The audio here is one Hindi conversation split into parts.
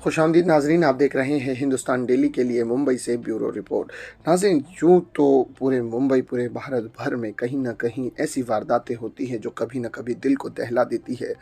खुशामदीद नाजरीन, आप देख रहे हैं हिंदुस्तान डेली के लिए मुंबई से ब्यूरो रिपोर्ट। नाजरीन, यूँ तो पूरे मुंबई, पूरे भारत भर में कहीं ना कहीं ऐसी वारदातें होती हैं जो कभी ना कभी दिल को दहला देती है,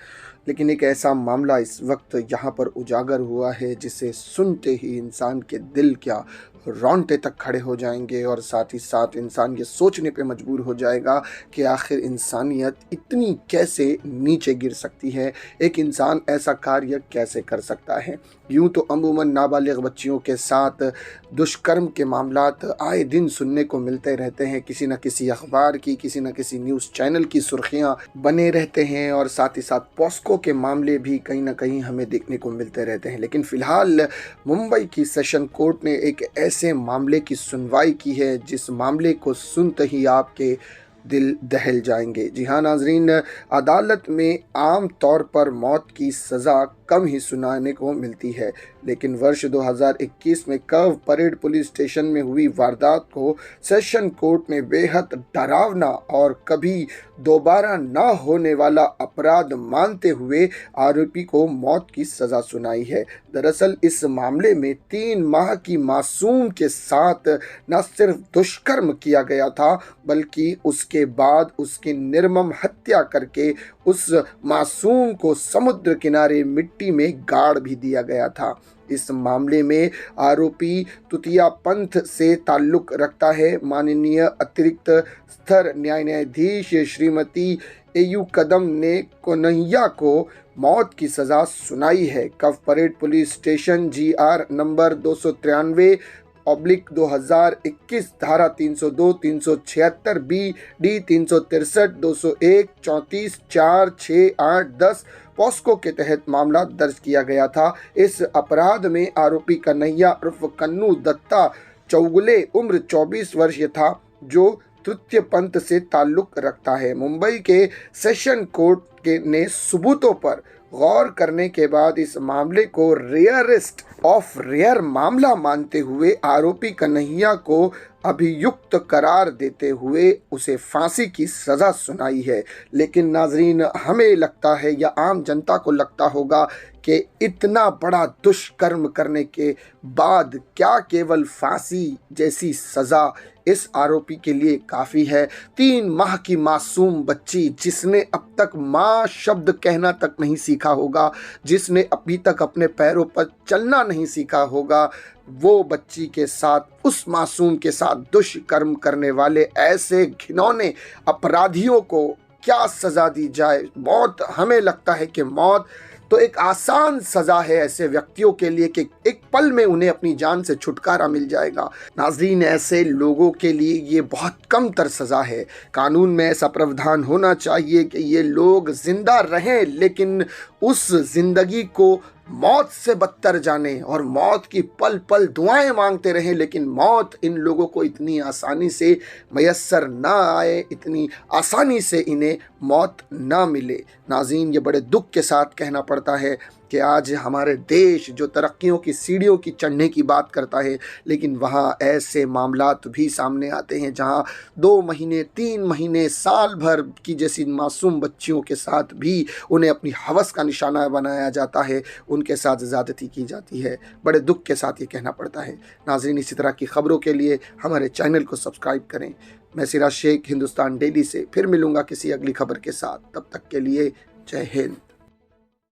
लेकिन एक ऐसा मामला इस वक्त यहाँ पर उजागर हुआ है जिसे सुनते ही इंसान के दिल क्या रोंगटे तक खड़े हो जाएंगे और साथ ही साथ इंसान ये सोचने पे मजबूर हो जाएगा कि आखिर इंसानियत इतनी कैसे नीचे गिर सकती है, एक इंसान ऐसा कार्य कैसे कर सकता है। यूँ तो अमूमन नाबालिग बच्चियों के साथ दुष्कर्म के मामलात आए दिन सुनने को मिलते रहते हैं, किसी न किसी अखबार की, किसी न किसी न्यूज़ चैनल की सुर्खियाँ बने रहते हैं और साथ ही साथ पॉस्को के मामले भी कहीं ना कहीं हमें देखने को मिलते रहते हैं। लेकिन फ़िलहाल मुंबई की सेशन कोर्ट ने एक ऐसे मामले की सुनवाई की है जिस मामले को सुनते ही आपके दिल दहल जाएंगे। जी हाँ नाजरीन, अदालत में आम तौर पर मौत की सज़ा कम ही सुनाने को मिलती है, लेकिन वर्ष 2021 में कर्व परेड पुलिस स्टेशन में हुई वारदात को सेशन कोर्ट ने बेहद डरावना और कभी दोबारा न होने वाला अपराध मानते हुए आरोपी को मौत की सज़ा सुनाई है। दरअसल इस मामले में 3 माह की मासूम के साथ न सिर्फ दुष्कर्म किया गया था, बल्कि उसके बाद उसकी निर्मम हत्या करके उस मासूम को समुद्र किनारे मिट्टी में गाड़ भी दिया गया था। इस मामले में आरोपी तुतिया पंथ से ताल्लुक रखता है। माननीय अतिरिक्त स्तर न्यायाधीश श्रीमती एयू कदम ने कन्हैया को मौत की सज़ा सुनाई है। कव parade police station GR number 293/2021 धारा 302, 376 BD 363, 201, 34, 4, 6, 8, 10 पॉस्को के तहत मामला दर्ज किया गया था। इस अपराध में आरोपी कन्हैया उर्फ कन्नू दत्ता चौगुले उम्र 24 वर्षीय था, जो तृतीय पंथ से ताल्लुक रखता है। मुंबई के सेशन कोर्ट ने सबूतों पर गौर करने के बाद इस मामले को रेयरेस्ट ऑफ रेयर मामला मानते हुए आरोपी कन्हैया को अभियुक्त करार देते हुए उसे फांसी की सज़ा सुनाई है। लेकिन नाजरीन, हमें लगता है या आम जनता को लगता होगा कि इतना बड़ा दुष्कर्म करने के बाद क्या केवल फांसी जैसी सज़ा इस आरोपी के लिए काफ़ी है? 3 माह की मासूम बच्ची जिसने अब तक माँ शब्द कहना तक नहीं सीखा होगा, जिसने अभी तक अपने पैरों पर चलना नहीं सीखा होगा, वो बच्ची के साथ, उस मासूम के साथ दुष्कर्म करने वाले ऐसे घिनौने अपराधियों को क्या सज़ा दी जाए? मौत, हमें लगता है कि मौत तो एक आसान सज़ा है ऐसे व्यक्तियों के लिए कि एक पल में उन्हें अपनी जान से छुटकारा मिल जाएगा। नाज़रीन, ऐसे लोगों के लिए ये बहुत कम तर सज़ा है। कानून में ऐसा प्रावधान होना चाहिए कि ये लोग जिंदा रहें, लेकिन उस जिंदगी को मौत से बदतर जाने और मौत की पल पल दुआएं मांगते रहें, लेकिन मौत इन लोगों को इतनी आसानी से मयस्सर ना आए, इतनी आसानी से इन्हें मौत ना मिले। नाज़रीन, ये बड़े दुख के साथ कहना पड़ता है कि आज हमारे देश जो तरक्कियों की सीढ़ियों की चढ़ने की बात करता है, लेकिन वहाँ ऐसे मामलात भी सामने आते हैं जहाँ 2 महीने, 3 महीने, साल भर की जैसी मासूम बच्चियों के साथ भी उन्हें अपनी हवस का निशाना बनाया जाता है, उनके साथ ज़्यादती की जाती है। बड़े दुख के साथ ये कहना पड़ता है। नाज़रीन, इसी तरह की खबरों के लिए हमारे चैनल को सब्सक्राइब करें। मैं सिराज शेख, हिंदुस्तान डेली से फिर मिलूँगा किसी अगली खबर के साथ। तब तक के लिए जय हिंद।